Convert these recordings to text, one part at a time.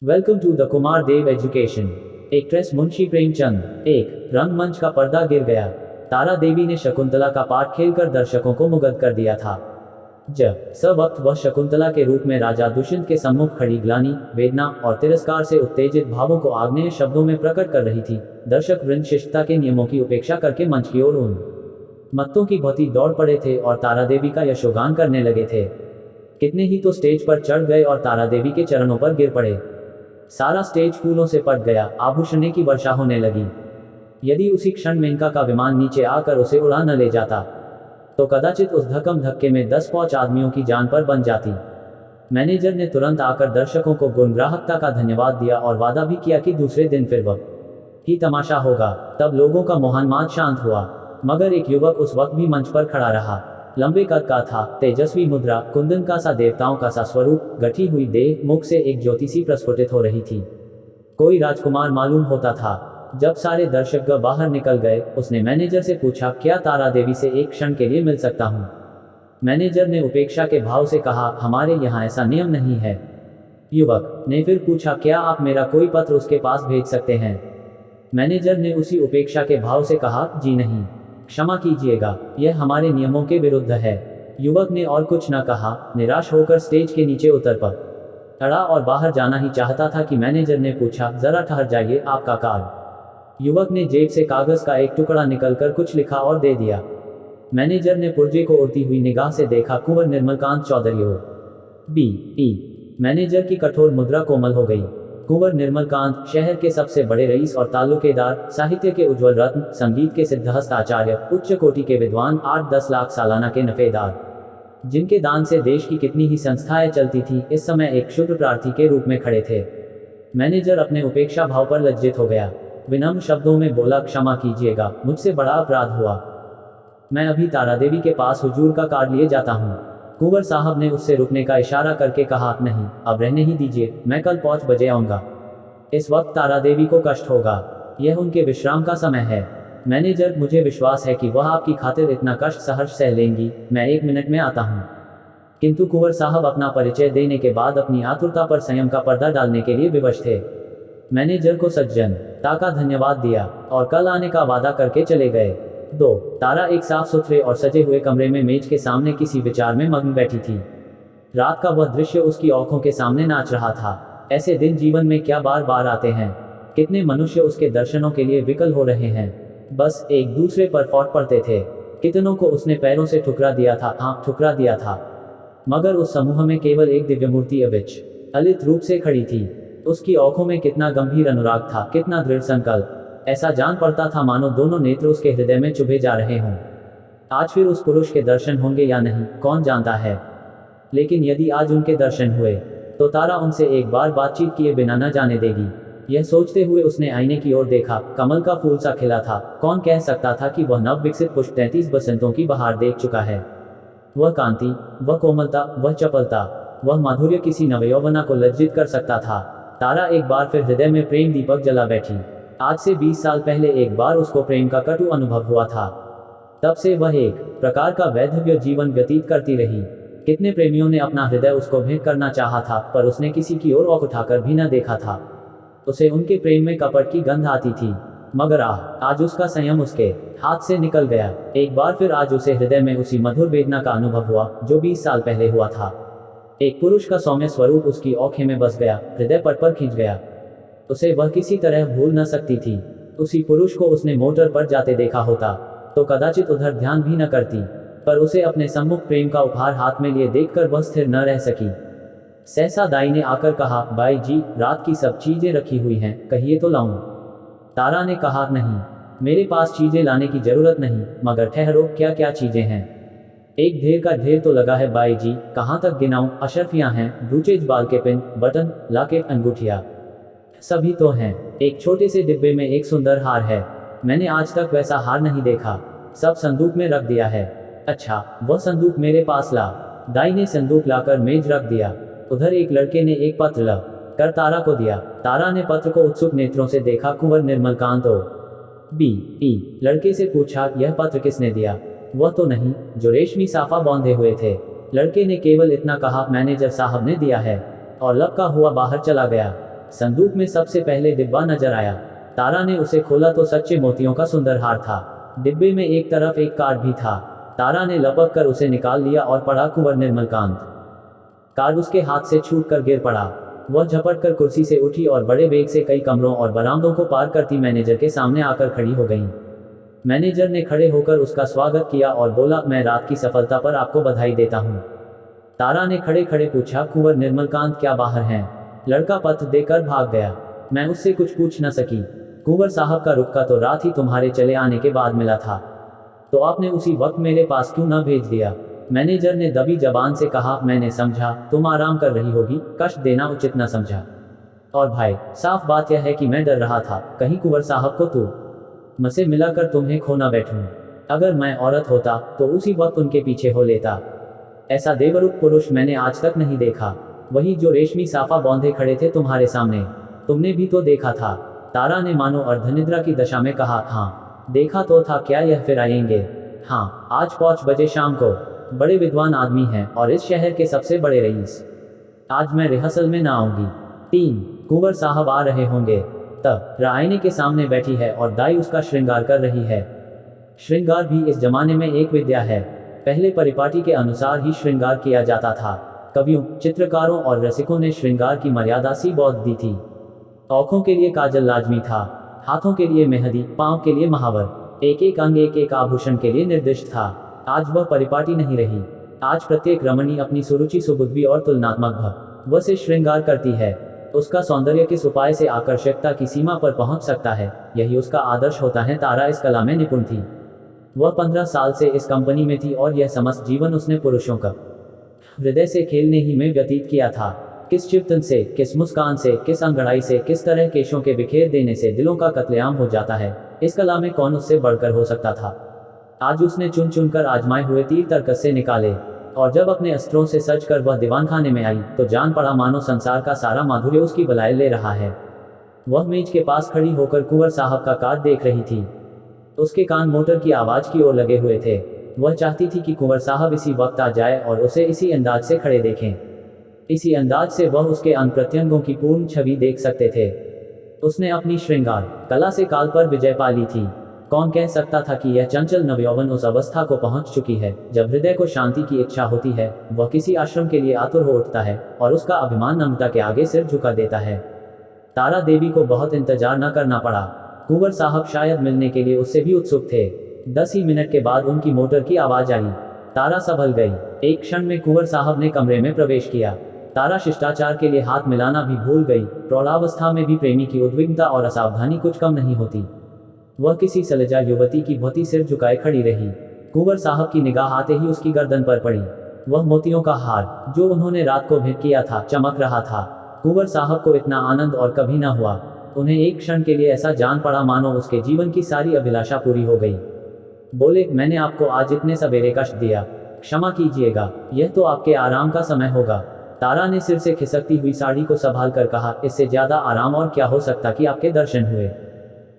Welcome to the Kumar Dev education. Actress Munshi Premchand. एक रंगमंच का पर्दा गिर गया। तारा देवी ने शकुंतला का पाठ खेलकर दर्शकों को मुग्ध कर दिया था। स वक्त वह शकुंतला के रूप में राजा दुष्यंत के सम्मुख खड़ी ग्लानि, वेदना और तिरस्कार से उत्तेजित भावों को आग्नेय शब्दों में प्रकट कर रही थी। दर्शक वृंद शिष्टता के नियमों की उपेक्षा करके मंच की ओर मत्तों की भांति दौड़ पड़े थे और तारा देवी का यशोगान करने लगे थे। कितने ही तो स्टेज पर चढ़ गए और तारा देवी के चरणों पर गिर पड़े। सारा स्टेज फूलों से पट गया, आभूषणों की वर्षा होने लगी। यदि उसी क्षण मेनका का विमान नीचे आकर उसे उड़ा न ले जाता तो कदाचित उस धक्कम धक्के में 10 फौज आदमियों की जान पर बन जाती। मैनेजर ने तुरंत आकर दर्शकों को गुणग्राहकता का धन्यवाद दिया और वादा भी किया कि दूसरे दिन फिर वह ही तमाशा होगा। तब लोगों का मोहनमाद शांत हुआ, मगर एक युवक उस वक्त भी मंच पर खड़ा रहा। लंबे कद का था, तेजस्वी मुद्रा, कुंदन का सा देवताओं का सा स्वरूप, गठी हुई देह, मुख से एक ज्योति सी प्रस्फुटित हो रही थी। कोई राजकुमार मालूम होता था। जब सारे दर्शक बाहर निकल गए, उसने मैनेजर से पूछा, क्या तारा देवी से एक क्षण के लिए मिल सकता हूँ? मैनेजर ने उपेक्षा के भाव से कहा, हमारे यहाँ ऐसा नियम नहीं है। युवक ने फिर पूछा, क्या आप मेरा कोई पत्र उसके पास भेज सकते हैं? मैनेजर ने उसी उपेक्षा के भाव से कहा, जी नहीं, क्षमा कीजिएगा, यह हमारे नियमों के विरुद्ध है। युवक ने और कुछ न कहा, निराश होकर स्टेज के नीचे उतर पड़ा और बाहर जाना ही चाहता था कि मैनेजर ने पूछा, जरा ठहर जाइए, आपका कार्ड। युवक ने जेब से कागज का एक टुकड़ा निकलकर कुछ लिखा और दे दिया। मैनेजर ने पुर्जे को उड़ती हुई निगाह से देखा, कुंवर निर्मलकांत चौधरी हो। बी मैनेजर की कठोर मुद्रा कोमल हो गई। कुंवर निर्मलकांत, शहर के सबसे बड़े रईस और ताल्लुकेदार, साहित्य के उज्ज्वल रत्न, संगीत के सिद्धहस्त आचार्य, उच्च कोटि के विद्वान, 8-10 लाख सालाना के नफेदार, जिनके दान से देश की कितनी ही संस्थाएं चलती थी, इस समय एक क्षुद्र प्रार्थी के रूप में खड़े थे। मैनेजर अपने उपेक्षा भाव पर लज्जित हो गया। विनम्र शब्दों में बोला, क्षमा कीजिएगा, मुझसे बड़ा अपराध हुआ। मैं अभी तारा देवी के पास हुजूर का कार्ड लिए जाता हूँ। कुंवर साहब ने उससे रुकने का इशारा करके कहा, नहीं, अब रहने ही दीजिए, मैं कल 5 बजे आऊँगा। इस वक्त तारा देवी को कष्ट होगा, यह उनके विश्राम का समय है। मैनेजर, मुझे विश्वास है कि वह आपकी खातिर इतना कष्ट सहर्ष सह लेंगी, मैं 1 मिनट में आता हूँ। किंतु कुंवर साहब अपना परिचय देने के बाद अपनी आतुरता पर संयम का पर्दा डालने के लिए विवश थे। मैनेजर को सज्जनता का धन्यवाद दिया और कल आने का वादा करके चले गए। 2 तारा एक साफ सुथरे और सजे हुए कमरे में मेज के सामने किसी विचार में मग्न बैठी थी। रात का वह दृश्य उसकी आंखों के सामने नाच रहा था। ऐसे दिन जीवन में क्या बार बार आते हैं। कितने मनुष्य उसके दर्शनों के लिए विकल हो रहे हैं, बस एक दूसरे पर फौट पड़ते थे। कितनों को उसने पैरों से ठुकरा दिया था, हाँ ठुकरा दिया था, मगर उस समूह में केवल एक दिव्य मूर्ति अविचलित रूप से खड़ी थी। उसकी आंखों में कितना गंभीर अनुराग था, कितना दृढ़ संकल्प। ऐसा जान पड़ता था मानो दोनों नेत्र उसके हृदय में चुभे जा रहे हों। आज फिर उस पुरुष के दर्शन होंगे या नहीं, कौन जानता है। लेकिन यदि आज उनके दर्शन हुए तो तारा उनसे एक बार बातचीत किए बिना न जाने देगी। यह सोचते हुए उसने आईने की ओर देखा। कमल का फूल सा खिला था। कौन कह सकता था कि वह नव विकसित पुष्प 33 बसंतों की बहार देख चुका है। वह कांति, वह कोमलता, वह चपलता, वह माधुर्य किसी नवयौवना को लज्जित कर सकता था। तारा एक बार फिर हृदय में प्रेम दीपक जला बैठी। आज से 20 साल पहले एक बार उसको प्रेम का कटु अनुभव हुआ था। तब से वह एक प्रकार का वैधव्य जीवन व्यतीत करती रही। कितने प्रेमियों ने अपना हृदय उसको भेंट करना चाहा था, पर उसने किसी की ओर आँख उठाकर भी न देखा था। उसे उनके प्रेम में कपट की गंध आती थी, मगर आज उसका संयम उसके हाथ से निकल गया। एक बार फिर आज उसे हृदय में उसी मधुर वेदना का अनुभव हुआ जो 20 साल पहले हुआ था। एक पुरुष का सौम्य स्वरूप उसकी आंखें में बस गया, हृदय पट पर खींच गया। उसे वह किसी तरह भूल न सकती थी। उसी पुरुष को उसने मोटर पर जाते देखा होता तो कदाचित उधर ध्यान भी न करती, पर उसे अपने सम्मुख प्रेम का उपहार हाथ में लिए देखकर वह स्थिर न रह सकी। सहसा दाई ने आकर कहा, बाई जी, रात की सब चीजें रखी हुई हैं, कहिए तो लाऊं। तारा ने कहा, नहीं, मेरे पास चीजें लाने की जरूरत नहीं, मगर ठहरो, क्या क्या चीजें हैं? एक ढेर का ढेर तो लगा है बाई जी, कहाँ तक गिनाऊं? अशर्फियाँ हैं, ब्रूचेज, बाल के पिन, बटन, लॉकेट, अंगूठिया, सभी तो हैं। एक छोटे से डिब्बे में एक सुंदर हार है, मैंने आज तक वैसा हार नहीं देखा। सब संदूक में रख दिया है। अच्छा, वह संदूक मेरे पास ला। दाई ने संदूक लाकर मेज रख दिया। उधर एक लड़के ने एक पत्र ला कर तारा को दिया। तारा ने पत्र को उत्सुक नेत्रों से देखा। कुंवर निर्मलकांत ओ बी लड़के से पूछा, यह पत्र किसने दिया? वह तो नहीं जो रेशमी साफा बांधे हुए थे। लड़के ने केवल इतना कहा, मैनेजर साहब ने दिया है, और लपका हुआ बाहर चला गया। संदूक में सबसे पहले डिब्बा नजर आया। तारा ने उसे खोला तो सच्चे मोतियों का सुंदर हार था। डिब्बे में एक तरफ एक कार्ड भी था। तारा ने लपक कर उसे निकाल लिया और पढ़ा, कुंवर निर्मलकांत। कार्ड उसके हाथ से छूट कर गिर पड़ा। वह झपट कर कुर्सी से उठी और बड़े वेग से कई कमरों और बरामदों को पार करती मैनेजर के सामने आकर खड़ी हो गई। मैनेजर ने खड़े होकर उसका स्वागत किया और बोला, मैं रात की सफलता पर आपको बधाई देता हूँ। तारा ने खड़े खड़े पूछा, कुंवर निर्मलकांत क्या बाहर हैं? लड़का पत्र देकर भाग गया। मैं उससे कुछ पूछ न सकी। कुंवर साहब का रुपका तो रात ही तुम्हारे चले आने के बाद मिला था, तो आपने उसी वक्त मेरे पास क्यों न भेज दिया? मैनेजर ने दबी जबान से कहा, मैंने समझा तुम आराम कर रही होगी, कष्ट देना उचित न समझा। और भाई, साफ बात यह है कि मैं डर रहा था कहीं कुंवर साहब को तू मुझसे मिलाकर तुम्हें खो न बैठूं। अगर मैं औरत होता तो उसी वक्त उनके पीछे हो लेता। ऐसा देवरूप पुरुष मैंने आज तक नहीं देखा। वही जो रेशमी साफा बांधे खड़े थे तुम्हारे सामने, तुमने भी तो देखा था। तारा ने मानो अर्धनिद्रा की दशा में कहा, हाँ देखा तो था। क्या यह फिर आएंगे? हाँ, आज 5 बजे शाम को। बड़े विद्वान आदमी हैं और इस शहर के सबसे बड़े रईस। आज मैं रिहर्सल में ना आऊंगी। 3 कुंवर साहब आ रहे होंगे। तब आईने के सामने बैठी है और दाई उसका श्रृंगार कर रही है। श्रृंगार भी इस जमाने में एक विद्या है। पहले परिपाटी के अनुसार ही श्रृंगार किया जाता था। कवियों, चित्रकारों और रसिकों ने श्रृंगार की मर्यादा सी बहुत दी थी। आंखों के लिए काजल लाजमी था, हाथों के लिए मेहंदी, पांव के लिए महावर, एक एक अंग एक एक आभूषण के लिए निर्दिष्ट था। आज वह परिपाटी नहीं रही। आज प्रत्येक रमणी अपनी सुरुचि, सुबुद्धि और तुलनात्मक भाव से श्रृंगार करती है। उसका सौंदर्य किस उपाय से आकर्षकता की सीमा पर पहुंच सकता है, यही उसका आदर्श होता है। तारा इस कला में निपुण थी। वह 15 साल से इस कंपनी में थी और यह समस्त जीवन उसने पुरुषों का हृदय से खेलने ही में व्यतीत किया था। किस चिंतन से, किस मुस्कान से, किस अंगड़ाई से, किस तरह केशों के बिखेर देने से दिलों का कत्लेआम हो जाता है, इस कला में कौन उससे बढ़कर हो सकता था। आज उसने चुन चुन कर आजमाए हुए तीर तरकस से निकाले, और जब अपने अस्त्रों से सज कर वह दीवानखाने में आई तो जान पड़ा मानो संसार का सारा माधुर्य उसकी बलाए ले रहा है। वह मेज के पास खड़ी होकर कुंवर साहब का कार्ड देख रही थी। उसके कान मोटर की आवाज की ओर लगे हुए थे। वह चाहती थी कि कुंवर साहब इसी वक्त आ जाए और उसे इसी अंदाज से खड़े देखें। इसी अंदाज से वह उसके अंग प्रत्यंगों की पूर्ण छवि देख सकते थे। उसने अपनी श्रृंगार कला से काल पर विजय पा ली थी। कौन कह सकता था कि यह चंचल नवयौवन उस अवस्था को पहुंच चुकी है जब हृदय को शांति की इच्छा होती है, वह किसी आश्रम के लिए आतुर हो उठता है और उसका अभिमान नम्रता के आगे सिर झुका देता है। तारा देवी को बहुत इंतजार न करना पड़ा। कुंवर साहब शायद मिलने के लिए उससे भी उत्सुक थे। 10 ही मिनट के बाद उनकी मोटर की आवाज आई। तारा संभल गई। एक क्षण में कुंवर साहब ने कमरे में प्रवेश किया। तारा शिष्टाचार के लिए हाथ मिलाना भी भूल गई। प्रौढ़ावस्था में भी प्रेमी की उद्विग्नता और असावधानी कुछ कम नहीं होती। वह किसी सलजा युवती की भांति सिर झुकाए खड़ी रही। कुंवर साहब की निगाह आते ही उसकी गर्दन पर पड़ी। वह मोतियों का हार जो उन्होंने रात को भेंट किया था चमक रहा था। कुंवर साहब को इतना आनंद और कभी न हुआ। उन्हें एक क्षण के लिए ऐसा जान पड़ा मानो उसके जीवन की सारी अभिलाषा पूरी हो गई। बोले, मैंने आपको आज इतने सवेरे कष्ट दिया, क्षमा कीजिएगा, यह तो आपके आराम का समय होगा। तारा ने सिर से खिसकती हुई साड़ी को संभाल कर कहा, इससे ज्यादा आराम और क्या हो सकता कि आपके दर्शन हुए।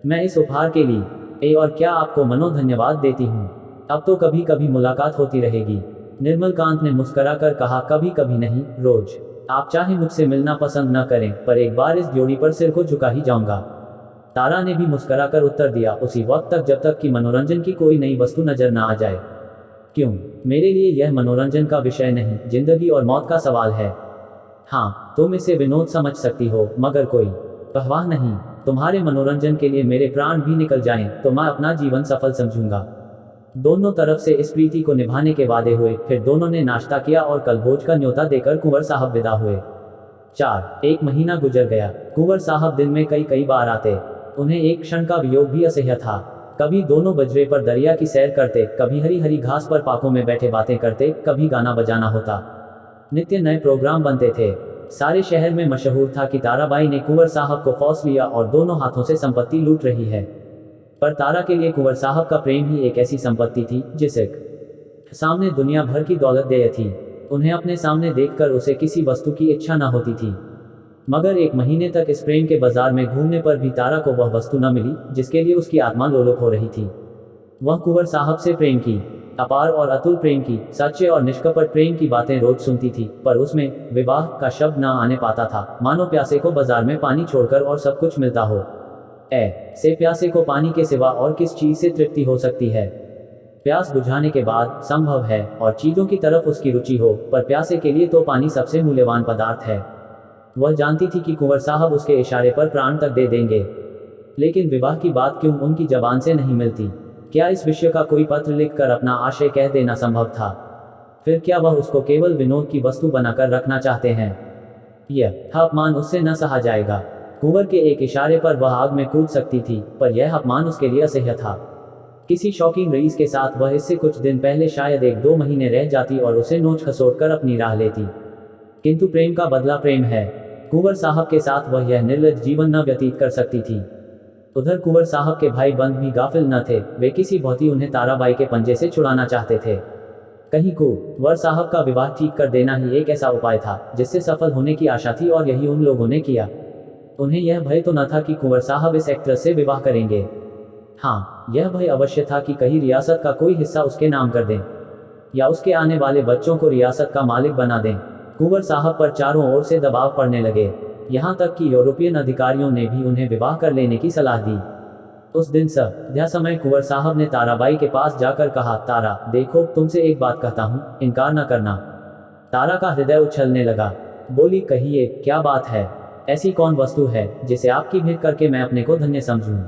मैं इस उपहार के लिए और क्या आपको मनो धन्यवाद देती हूँ। अब तो कभी कभी मुलाकात होती रहेगी। निर्मलकांत ने मुस्कुरा कर कहा, कभी कभी नहीं, रोज। आप चाहे मुझसे मिलना पसंद न करें, पर एक बार इस जोड़ी पर सिर को झुका ही जाऊंगा। तारा ने भी मुस्कुराकर उत्तर दिया, उसी वक्त तक जब तक कि मनोरंजन की कोई नई वस्तु नजर न आ जाए। क्यों? मेरे लिए यह मनोरंजन का विषय नहीं, जिंदगी और मौत का सवाल है। हाँ, तुम इसे विनोद समझ सकती हो, मगर कोई परवाह नहीं। तुम्हारे मनोरंजन के लिए मेरे प्राण भी निकल जाएं, तो मैं अपना जीवन सफल समझूंगा। दोनों तरफ से इस प्रीति को निभाने के वादे हुए। फिर दोनों ने नाश्ता किया और कल भोज का न्योता देकर कुंवर साहब विदा हुए। 1 महीना गुजर गया। कुंवर साहब दिन में कई बार आते। उन्हें एक क्षण का वियोग भी असह्य था। कभी दोनों बजरे पर दरिया की सैर करते, कभी हरी हरी घास पर पाकों में बैठे बातें करते, कभी गाना बजाना होता। नित्य नए प्रोग्राम बनते थे। सारे शहर में मशहूर था कि ताराबाई ने कुंवर साहब को फौस लिया और दोनों हाथों से संपत्ति लूट रही है। पर तारा के लिए कुंवर साहब का प्रेम ही एक ऐसी संपत्ति थी जिसे सामने दुनिया भर की दौलत देय थी। उन्हें अपने सामने देखकर उसे किसी वस्तु की इच्छा न होती थी। मगर 1 महीने तक इस प्रेम के बाजार में घूमने पर भी तारा को वह वस्तु न मिली जिसके लिए उसकी आत्मा लोलुप हो रही थी। वह कुंवर साहब से प्रेम की अपार और अतुल प्रेम की, सच्चे और निष्कपट प्रेम की बातें रोज सुनती थी, पर उसमें विवाह का शब्द न आने पाता था। मानो प्यासे को बाजार में पानी छोड़कर और सब कुछ मिलता हो। से प्यासे को पानी के सिवा और किस चीज से तृप्ति हो सकती है? प्यास बुझाने के बाद संभव है और चीजों की तरफ उसकी रुचि हो, पर प्यासे के लिए तो पानी सबसे मूल्यवान पदार्थ है। वह जानती थी कि कुंवर साहब उसके इशारे पर प्राण तक दे देंगे, लेकिन विवाह की बात क्यों उनकी जबान से नहीं मिलती? क्या इस विषय का कोई पत्र लिखकर अपना आशय कह देना संभव था? फिर क्या वह उसको केवल विनोद की वस्तु बनाकर रखना चाहते हैं? यह अपमान उससे न सहा जाएगा। कुंवर के एक इशारे पर वह आग में कूद सकती थी, पर यह अपमान उसके लिए असह्य था। किसी शौकीन रईस के साथ वह इससे कुछ दिन पहले शायद 1-2 महीने रह जाती और उसे नोच खसोट कर अपनी राह लेती, किंतु प्रेम का बदला प्रेम है। कुंवर साहब के साथ वह यह निर्लज जीवन न व्यतीत कर सकती थी। उधर कुंवर साहब के भाई बंद भी गाफिल न थे। वे किसी भांति उन्हें ताराबाई के पंजे से छुड़ाना चाहते थे। कहीं कुंवर साहब का विवाह ठीक कर देना ही एक ऐसा उपाय था जिससे सफल होने की आशा थी, और यही उन लोगों ने किया। उन्हें यह भय तो न था कि कुंवर साहब इस एक्ट्रेस से विवाह करेंगे। हाँ, यह भय अवश्य था कि कहीं रियासत का कोई हिस्सा उसके नाम कर दें, या उसके आने वाले बच्चों को रियासत का मालिक बना दें। कुंवर साहब पर चारों ओर से दबाव पड़ने लगे, यहाँ तक कि यूरोपियन अधिकारियों ने भी उन्हें विवाह कर लेने की सलाह दी। उस दिन संध्या समय कुंवर साहब ने ताराबाई के पास जाकर कहा, तारा देखो, तुमसे एक बात कहता हूँ, इनकार न करना। तारा का हृदय उछलने लगा। बोली, कहिए, क्या बात है? ऐसी कौन वस्तु है जिसे आपकी भेंट करके मैं अपने को धन्य समझूं?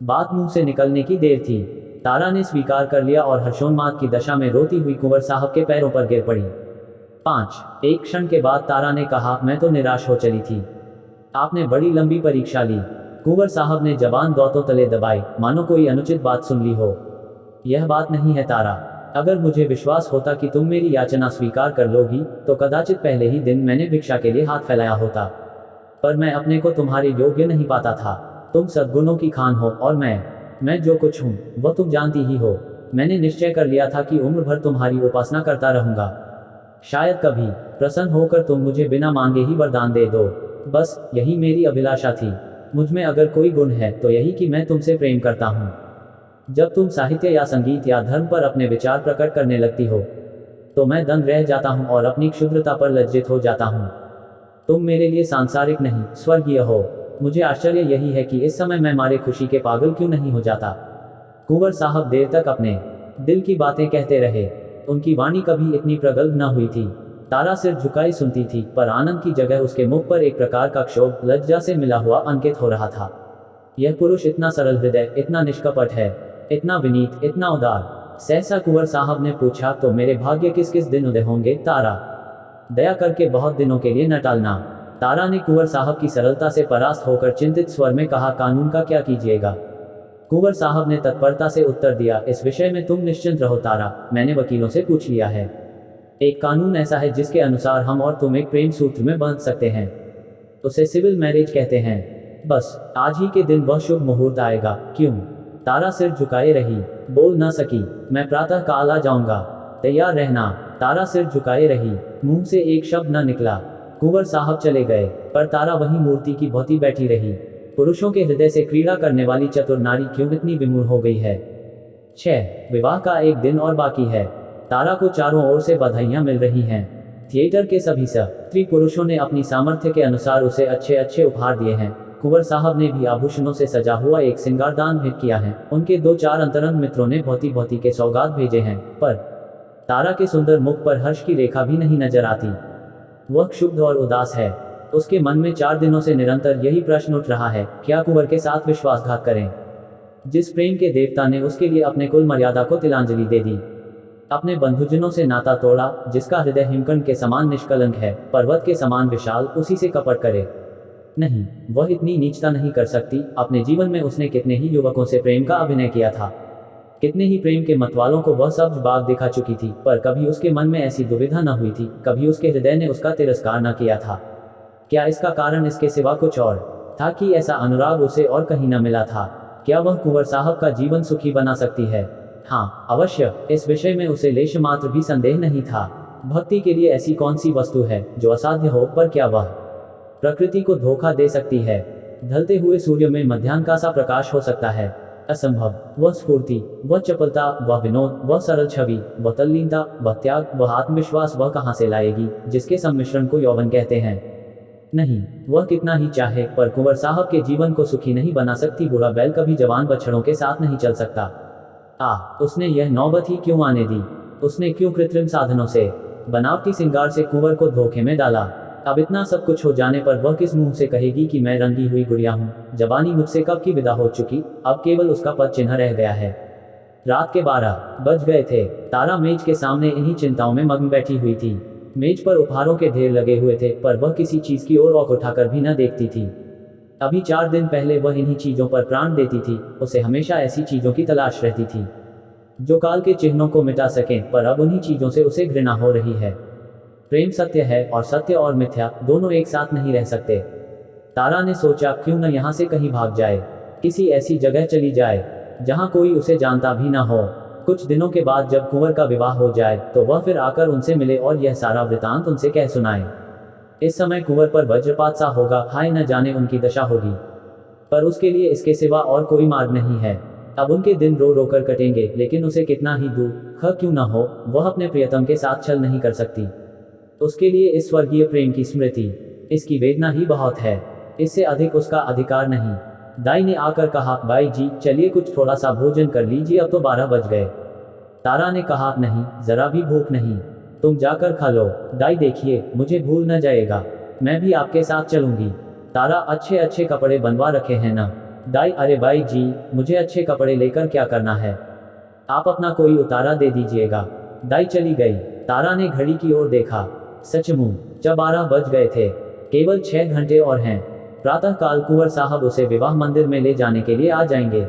बात मुंह से निकलने की देर थी। तारा ने स्वीकार कर लिया और हर्षोन्माद की दशा में रोती हुई कुंवर साहब के पैरों पर गिर पड़ी। 1 क्षण के बाद तारा ने कहा, मैं तो निराश हो चली थी। आपने बड़ी लंबी परीक्षा ली। कुंवर साहब ने जबान दांतों तले दबाई, मानो कोई अनुचित बात सुन ली हो। यह बात नहीं है तारा। अगर मुझे विश्वास होता कि तुम मेरी याचना स्वीकार कर लोगी, तो कदाचित पहले ही दिन मैंने भिक्षा के लिए हाथ फैलाया होता, पर मैं अपने को तुम्हारे योग्य नहीं पाता था। तुम सद्गुणों की खान हो, और मैं जो कुछ हूँ वह तुम जानती ही हो। मैंने निश्चय कर लिया था कि उम्र भर तुम्हारी उपासना करता रहूंगा। शायद कभी प्रसन्न होकर तुम मुझे बिना मांगे ही वरदान दे दो। बस यही मेरी अभिलाषा थी। मुझ में अगर कोई गुण है तो यही कि मैं तुमसे प्रेम करता हूँ। जब तुम साहित्य या संगीत या धर्म पर अपने विचार प्रकट करने लगती हो, तो मैं दंग रह जाता हूँ और अपनी क्षुद्रता पर लज्जित हो जाता हूँ। तुम मेरे लिए सांसारिक नहीं, स्वर्गीय हो। मुझे आश्चर्य यही है कि इस समय मैं मारे खुशी के पागल क्यों नहीं हो जाता। कुंवर साहब देर तक अपने दिल की बातें कहते रहे। उनकी वाणी कभी इतनी प्रगल्भ न हुई थी। तारा सिर झुकाई सुनती थी, पर आनंद की जगह उसके मुख पर एक प्रकार का क्षोभ, लज्जा से मिला हुआ अंकित हो रहा था। यह पुरुष इतना सरल हृदय, इतना निष्कपट है, इतना विनीत, इतना उदार। सहसा कुंवर साहब ने पूछा, तो मेरे भाग्य किस किस दिन उदय होंगे तारा? दया करके बहुत दिनों के लिए न टालना। तारा ने कुंवर साहब की सरलता से परास्त होकर चिंतित स्वर में कहा, कानून का क्या कीजिएगा? कुंवर साहब ने तत्परता से उत्तर दिया, इस विषय में तुम निश्चिंत रहो तारा, मैंने वकीलों से पूछ लिया है। एक कानून ऐसा है जिसके अनुसार हम और तुम एक प्रेम सूत्र में बंध सकते हैं। उसे सिविल मैरिज कहते हैं। बस आज ही के दिन वह शुभ मुहूर्त आएगा। क्यों? तारा सिर झुकाए रही, बोल न सकी। मैं प्रातः काल आ जाऊंगा, तैयार रहना। तारा सिर झुकाए रही, मुंह से एक शब्द न निकला। कुंवर साहब चले गए, पर तारा वहीं मूर्ति की भांति बैठी रही। पुरुषों के हृदय से क्रीड़ा करने वाली चतुर नारी क्यों इतनी विमूढ़ हो गई है? 6 विवाह का एक दिन और बाकी है। तारा को चारों ओर से बधाइयां मिल रही हैं। थिएटर के सभी स्त्री पुरुषों ने अपनी सामर्थ्य के अनुसार उसे अच्छे अच्छे उपहार दिए हैं। कुंवर साहब ने भी आभूषणों से सजा हुआ एक सिंगारदान भेंट किया है। उनके 2-4 अंतरंग मित्रों ने भौती भौती के सौगात भेजे हैं, पर तारा के सुंदर मुख पर हर्ष की रेखा भी नहीं नजर आती। वह क्षुब्ध और उदास है। उसके मन में 4 दिनों से निरंतर यही प्रश्न उठ रहा है, क्या कुंवर के साथ विश्वासघात करें? जिस प्रेम के देवता ने उसके लिए अपने कुल मर्यादा को तिलांजलि दे दी, अपने बंधुजनों से नाता तोड़ा, जिसका हृदय हिमकंड के समान निष्कलंक है, पर्वत के समान विशाल, उसी से कपट करे? नहीं, वह इतनी नीचता नहीं कर सकती। अपने जीवन में उसने कितने ही युवकों से प्रेम का अभिनय किया था, कितने ही प्रेम के मतवालों को वह सब्ज बाग दिखा चुकी थी, पर कभी उसके मन में ऐसी दुविधा न हुई थी, कभी उसके हृदय ने उसका तिरस्कार न किया था। क्या इसका कारण इसके सिवा कुछ और था कि ऐसा अनुराग उसे और कहीं न मिला था? क्या वह कुंवर साहब का जीवन सुखी बना सकती है? हाँ, अवश्य। इस विषय में उसे लेश मात्र भी संदेह नहीं था। भक्ति के लिए ऐसी कौन सी वस्तु है जो असाध्य हो, पर क्या वह प्रकृति को धोखा दे सकती है? ढलते हुए सूर्य में मध्याह्न का सा प्रकाश हो सकता है। असंभव, वह स्फूर्ति, वह चपलता, वह विनोद, वह सरल छवि, वह तल्लीनता, वह त्याग, वह आत्मविश्वास वह कहाँ से लाएगी, जिसके सम्मिश्रण को यौवन कहते हैं। नहीं, वह कितना ही चाहे पर कुंवर साहब के जीवन को सुखी नहीं बना सकती। बूढ़ा बैल कभी जवान बछड़ों के साथ नहीं चल सकता। उसने यह नौबत ही क्यों आने दी? उसने क्यों कृत्रिम साधनों से, बनावटी सिंगार से कुंवर को धोखे में डाला? अब इतना सब कुछ हो जाने पर वह किस मुंह से कहेगी कि मैं रंगी हुई गुड़िया हूँ? जवानी मुझसे कब की विदा हो चुकी, अब केवल उसका पद चिन्ह रह गया है। रात के 12 बज गए थे। तारा मेज के सामने इन्हीं चिंताओं में मग्न बैठी हुई थी। मेज पर उपहारों के ढेर लगे हुए थे पर वह किसी चीज की ओर आंख उठाकर भी न देखती थी। अभी 4 दिन पहले वह इन्हीं चीजों पर प्राण देती थी। उसे हमेशा ऐसी चीजों की तलाश रहती थी जो काल के चिन्हों को मिटा सकें, पर अब उन्हीं चीजों से उसे घृणा हो रही है। प्रेम सत्य है और सत्य और मिथ्या दोनों एक साथ नहीं रह सकते। तारा ने सोचा क्यों न यहाँ से कहीं भाग जाए, किसी ऐसी जगह चली जाए जहाँ कोई उसे जानता भी ना हो। कुछ दिनों के बाद जब कुंवर का विवाह हो जाए तो वह फिर आकर उनसे मिले और यह सारा वृतांत उनसे कह सुनाए। इस समय कुंवर पर वज्रपात सा होगा, हाय न जाने उनकी दशा होगी। पर उसके लिए इसके सिवा और कोई मार्ग नहीं है। अब उनके दिन रो रो कर कटेंगे, लेकिन उसे कितना ही दुख क्यों ना हो, वह अपने प्रियतम के साथ छल नहीं कर सकती। उसके लिए इस स्वर्गीय प्रेम की स्मृति, इसकी वेदना ही बहुत है। इससे अधिक उसका अधिकार नहीं। दाई ने आकर कहा, बाई जी चलिए कुछ थोड़ा सा भोजन कर लीजिए, अब तो 12 बज गए। तारा ने कहा, नहीं, जरा भी भूख नहीं, तुम जाकर खा लो। दाई देखिए, मुझे भूल न जाएगा, मैं भी आपके साथ चलूंगी। तारा, अच्छे अच्छे कपड़े बनवा रखे हैं ना? दाई, अरे बाई जी, मुझे अच्छे कपड़े लेकर क्या करना है, आप अपना कोई उतारा दे दीजिएगा। दाई चली गई। तारा ने घड़ी की ओर देखा। सचमुच 12 बज गए थे, केवल 6 घंटे और हैं। प्रातः काल कुंवर साहब उसे विवाह मंदिर में ले जाने के लिए आ जाएंगे।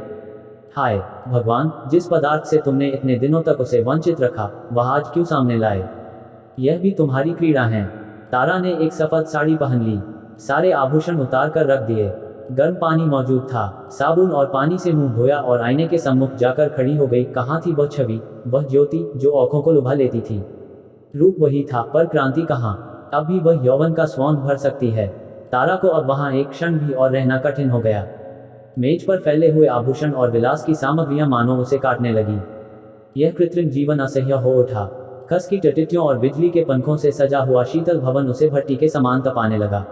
हाय भगवान, जिस पदार्थ से तुमने इतने दिनों तक उसे वंचित रखा वह आज क्यों सामने लाए? यह भी तुम्हारी क्रीड़ा है। तारा ने एक सफेद साड़ी पहन ली, सारे आभूषण उतार कर रख दिए। गर्म पानी मौजूद था, साबुन और पानी से मुंह धोया और आईने के सम्मुख जाकर खड़ी हो गई। कहाँ थी वह छवि, वह ज्योति जो आंखों को लुभा लेती थी? रूप वही था पर क्रांति कहाँ? अब भी वह यौवन का स्वांग भर सकती है। तारा को अब वहां एक क्षण भी और रहना कठिन हो गया। मेज पर फैले हुए आभूषण और विलास की सामग्रियां मानो उसे काटने लगी। यह कृत्रिम जीवन असह्य हो उठा। खस की टटियों और बिजली के पंखों से सजा हुआ शीतल भवन उसे भट्टी के समान तपाने लगा।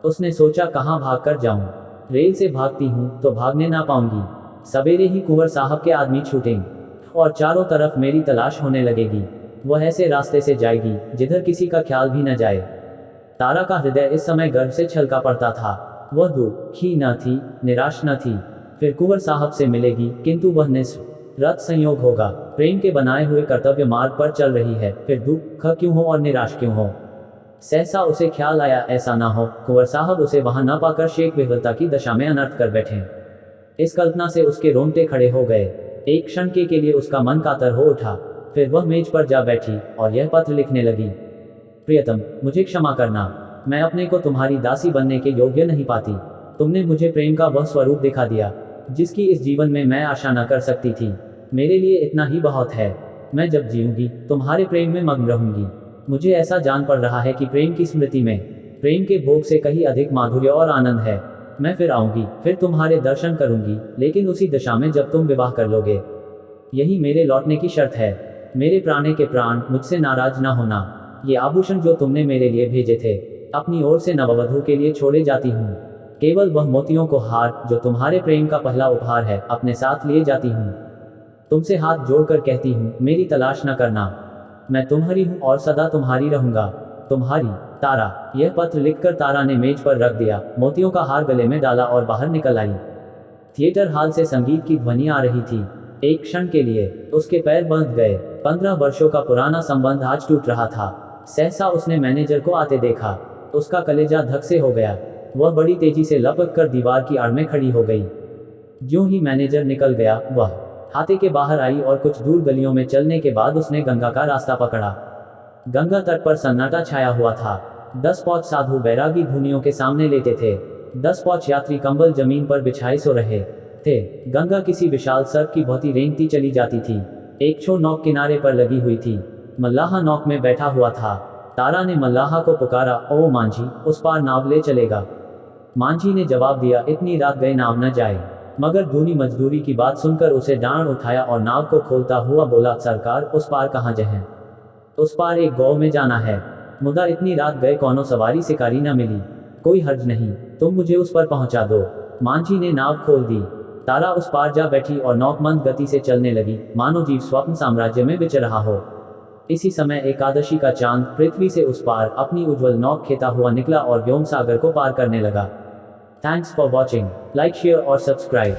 उसने सोचा, कहाँ भाग कर जाऊं? रेल से भागती हूं तो भागने ना पाऊंगी। सवेरे ही कुंवर साहब के आदमी छूटेंगे और चारों तरफ मेरी तलाश होने लगेगी। वह ऐसे रास्ते से जाएगी जिधर किसी का ख्याल भी न जाए। तारा का हृदय इस समय गर्व से छलका पड़ता था। वह दुखी न थी, निराश न थी। फिर कुंवर साहब से मिलेगी, किंतु वह निस्पृह संयोग होगा। प्रेम के बनाए हुए कर्तव्य मार्ग पर चल रही है, फिर दुख क्यों हो और निराश क्यों हो? सहसा उसे ख्याल आया, ऐसा ना हो कुंवर साहब उसे वहां न पाकर शेख विह्वलता की दशा में अनर्थ कर बैठे। इस कल्पना से उसके रोंगटे खड़े हो गए। एक क्षण के लिए उसका मन कातर हो उठा। फिर वह मेज पर जा बैठी और यह पत्र लिखने लगी। प्रियतम, मुझे क्षमा करना, मैं अपने को तुम्हारी दासी बनने के योग्य नहीं पाती। तुमने मुझे प्रेम का वह स्वरूप दिखा दिया जिसकी इस जीवन में मैं आशा न कर सकती थी। मेरे लिए इतना ही बहुत है। मैं जब जीऊंगी तुम्हारे प्रेम में मग्न रहूंगी। मुझे ऐसा जान पड़ रहा है कि प्रेम की स्मृति में प्रेम के भोग से कहीं अधिक माधुर्य और आनंद है। मैं फिर आऊंगी, फिर तुम्हारे दर्शन करूंगी, लेकिन उसी दशा में जब तुम विवाह कर लोगे। यही मेरे लौटने की शर्त है। मेरे प्राणे के प्राण, मुझसे नाराज ना होना। ये आभूषण जो तुमने मेरे लिए भेजे थे, अपनी ओर से नववधू के लिए छोड़े जाती हूँ। केवल वह मोतियों को हार जो तुम्हारे प्रेम का पहला उपहार है, अपने साथ लिए जाती हूँ। तुमसे हाथ जोड़कर कहती हूँ, मेरी तलाश न करना। मैं तुम्हारी हूँ और सदा तुम्हारी रहूंगा। तुम्हारी तारा। यह पत्र लिखकर तारा ने मेज पर रख दिया, मोतियों का हार गले में डाला और बाहर निकल आई। थिएटर हॉल से संगीत की ध्वनि आ रही थी। एक क्षण के लिए उसके पैर बंध गए। 15 वर्षों का पुराना संबंध आज टूट रहा था। सहसा उसने मैनेजर को आते देखा। उसका कलेजा धक से हो गया। वह बड़ी तेजी से लपक कर दीवार की आड़ में खड़ी हो गई। ज्यों ही मैनेजर निकल गया, वह हाथे के बाहर आई और कुछ दूर गलियों में चलने के बाद उसने गंगा का रास्ता पकड़ा। गंगा तट पर सन्नाटा छाया हुआ था। 10 पौच साधु बैरागी धुनियों के सामने लेटे थे। 10 पौच यात्री कंबल जमीन पर बिछाए सो रहे थे। गंगा किसी विशाल सर्प की भांति रेंगती चली जाती थी। एक छो नौक किनारे पर लगी हुई थी। मल्लाह नौक में बैठा हुआ था। तारा ने मल्लाह को पुकारा, ओ मांझी, उस पार नाव ले चलेगा। मांझी ने जवाब दिया, इतनी रात गए नाव न जाए। मगर धूनी मजदूरी की बात सुनकर उसे डांड उठाया और नाव को खोलता हुआ बोला, सरकार उस पार कहाँ जहें? उस पार एक गांव में जाना है। मुदा इतनी रात गए कोनो सवारी शिकारी न मिली। कोई हर्ज नहीं, तुम मुझे उस पर पहुंचा दो। मांझी ने नाव खोल दी। तारा उस पार जा बैठी और नौक मंद गति से चलने लगी, मानो जीव स्वप्न साम्राज्य में विचर रहा हो। इसी समय एकादशी का चांद पृथ्वी से उस पार अपनी उज्ज्वल नौक खेता हुआ निकला और व्योम सागर को पार करने लगा। Thanks for watching. Like, share और सब्सक्राइब।